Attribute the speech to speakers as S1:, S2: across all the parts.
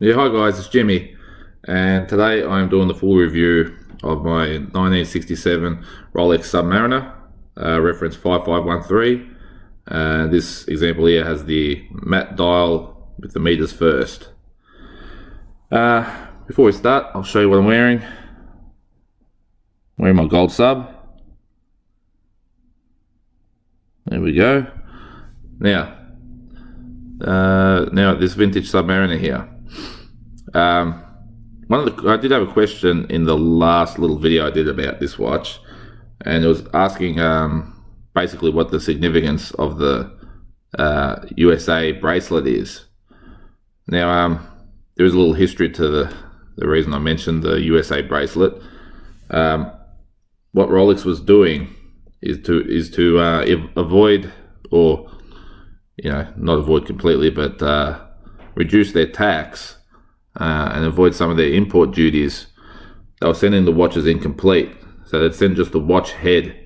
S1: Yeah, hi guys, it's Jimmy, and today I'm doing the full review of my 1967 Rolex Submariner, reference 5513. This example here has the matte dial with the meters first. Before we start, I'll show you what I'm wearing. I'm wearing my gold sub. There we go. Now this vintage Submariner here. I did have a question in the last little video I did about this watch, and it was asking basically what the significance of the USA bracelet is. Now, there is a little history to the reason I mentioned the USA bracelet. What Rolex was doing is to avoid, or not avoid completely, but reduce their tax and avoid some of their import duties. They were sending the watches incomplete, so they'd send just the watch head.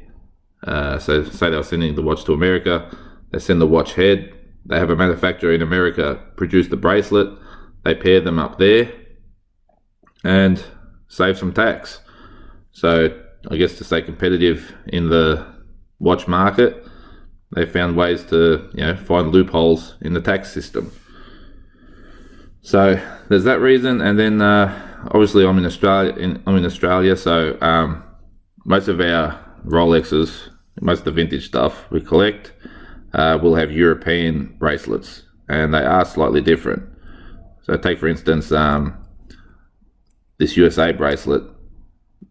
S1: So say they were sending the watch to America, they send the watch head, they have a manufacturer in America produce the bracelet, they pair them up there and save some tax. So I guess to stay competitive in the watch market, they found ways to find loopholes in the tax system. So there's that reason, and then obviously I'm in Australia, so most of our Rolexes, most of the vintage stuff we collect, will have European bracelets, and they are slightly different. So take for instance this USA bracelet.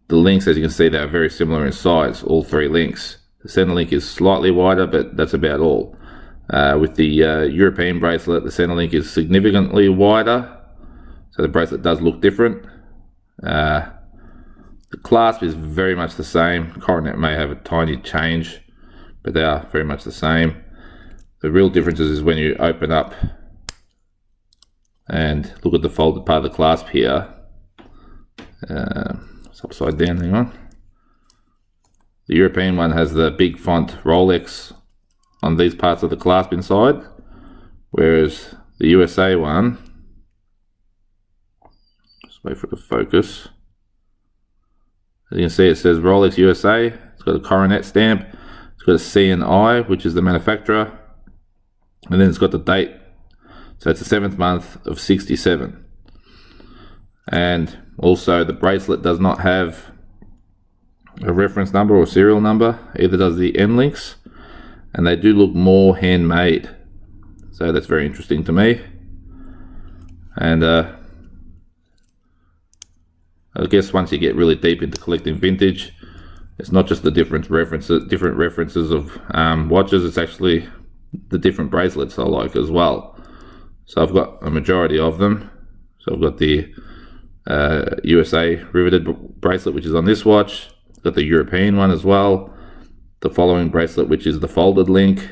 S1: The links, as you can see, they are very similar in size, all three links. The center link is slightly wider, but that's about all. With the European bracelet, the center link is significantly wider, so the bracelet does look different. The clasp is very much the same. Coronet may have a tiny change, but they are very much the same. The real difference is when you open up and look at the folded part of the clasp here. It's upside down, hang on. The European one has the big font Rolex on these parts of the clasp inside, whereas the USA one, just wait for it to focus. As you can see, it says Rolex USA. It's got a coronet stamp. It's got a C and I, which is the manufacturer, and then it's got the date. So it's the 7th month of 67. And also the bracelet does not have a reference number or serial number, either does the end links, and they do look more handmade, so that's very interesting to me. And I guess once you get really deep into collecting vintage, it's not just the different references of watches, it's actually the different bracelets I like as well. So I've got a majority of them. So I've got the USA riveted bracelet, which is on this watch. I've got the European one as well, the following bracelet, which is the folded link,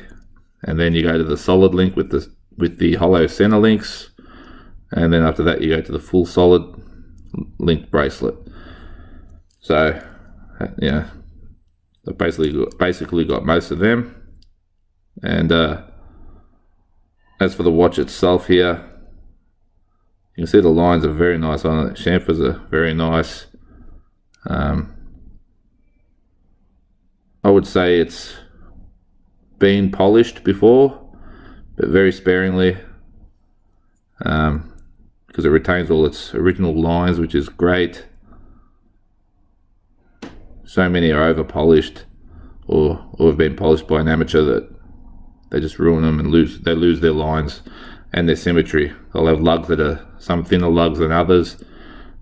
S1: and then you go to the solid link with the hollow center links, and then after that you go to the full solid linked bracelet. So I've basically got most of them. And as for the watch itself here, you can see the lines are very nice on it. Chamfers are very nice. I would say it's been polished before, but very sparingly, because it retains all its original lines, which is great. So many are over polished or have been polished by an amateur that they just ruin them and lose their lines and their symmetry. They'll have lugs that are some thinner lugs than others,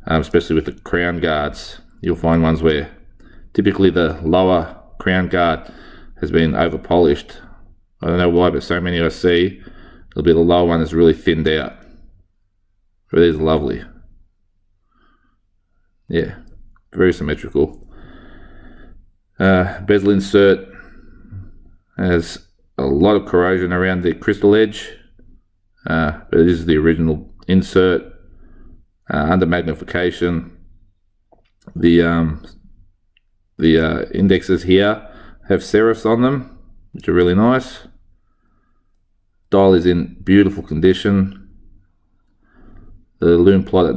S1: especially with the crown guards. You'll find ones where typically the lower crown guard has been over polished. I don't know why, but so many I see, it'll be the lower one that's really thinned out. But it is lovely. Yeah, very symmetrical. Bezel insert has a lot of corrosion around the crystal edge, but it is the original insert. Under magnification, the indexes here have serifs on them, which are really nice. Dial is in beautiful condition. The loom plot at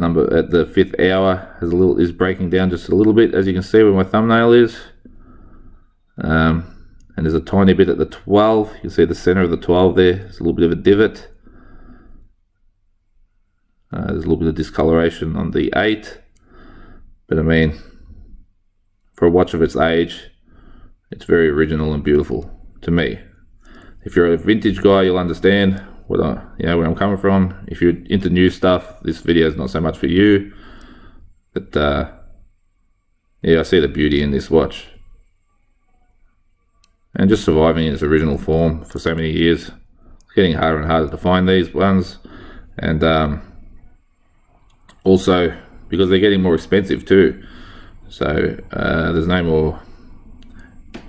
S1: the 5th hour is breaking down just a little bit, as you can see where my thumbnail is. And there's a tiny bit at the 12. You can see the center of the 12 there. There's a little bit of a divot. There's a little bit of discoloration on the 8. But I mean, for a watch of its age, it's very original and beautiful to me. If you're a vintage guy, you'll understand where I'm coming from. If you're into new stuff, this video is not so much for you. But yeah, I see the beauty in this watch, and just surviving in its original form for so many years. It's getting harder and harder to find these ones, and also because they're getting more expensive too. So there's no more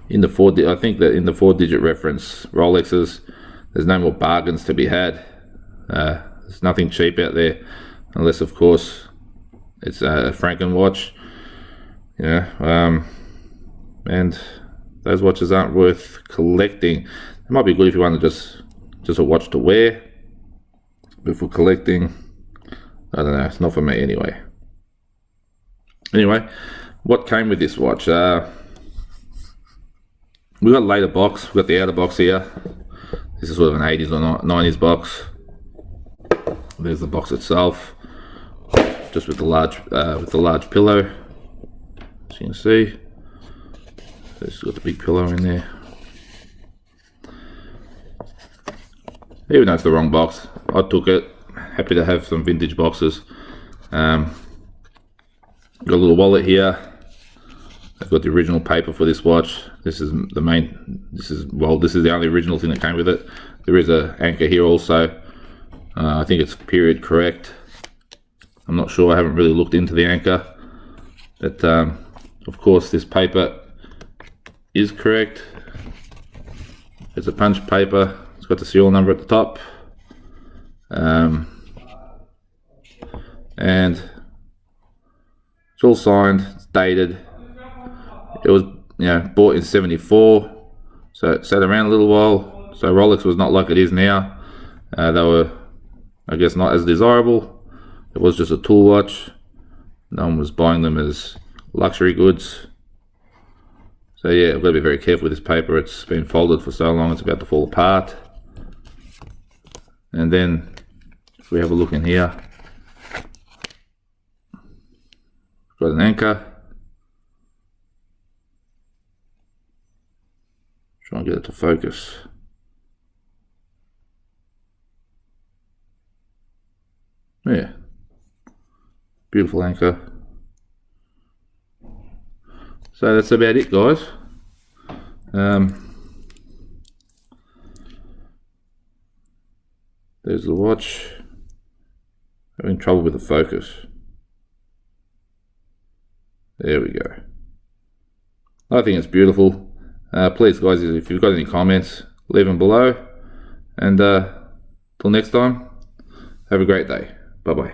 S1: in the I think that in the 4-digit reference Rolexes, there's no more bargains to be had. There's nothing cheap out there, unless of course it's a Franken watch, and those watches aren't worth collecting. It might be good if you want to just a watch to wear, but for collecting, I don't know, it's not for me anyway. Anyway, what came with this watch? We got a later box. We got the outer box here. This is sort of an 80s or 90s box. There's the box itself, just with the large pillow, as you can see. It's got the big pillow in there. Even though it's the wrong box, I took it. Happy to have some vintage boxes. Got a little wallet here. I've got the original paper for this watch. This is the only original thing that came with it. There is an anchor here also. I think it's period correct. I'm not sure, I haven't really looked into the anchor. But of course this paper is correct. It's a punch paper. It's got the serial number at the top. And it's all signed, it's dated. It was bought in 74, so it sat around a little while. So Rolex was not like it is now. They were, I guess, not as desirable. It was just a tool watch. No one was buying them as luxury goods. So yeah, I've got to be very careful with this paper. It's been folded for so long, it's about to fall apart. And then, if we have a look in here, got an anchor. Try and get it to focus. Yeah, beautiful anchor. So that's about it, guys. There's the watch. Having trouble with the focus. There we go. I think it's beautiful. Please, guys, if you've got any comments, leave them below. And till next time, have a great day. Bye bye.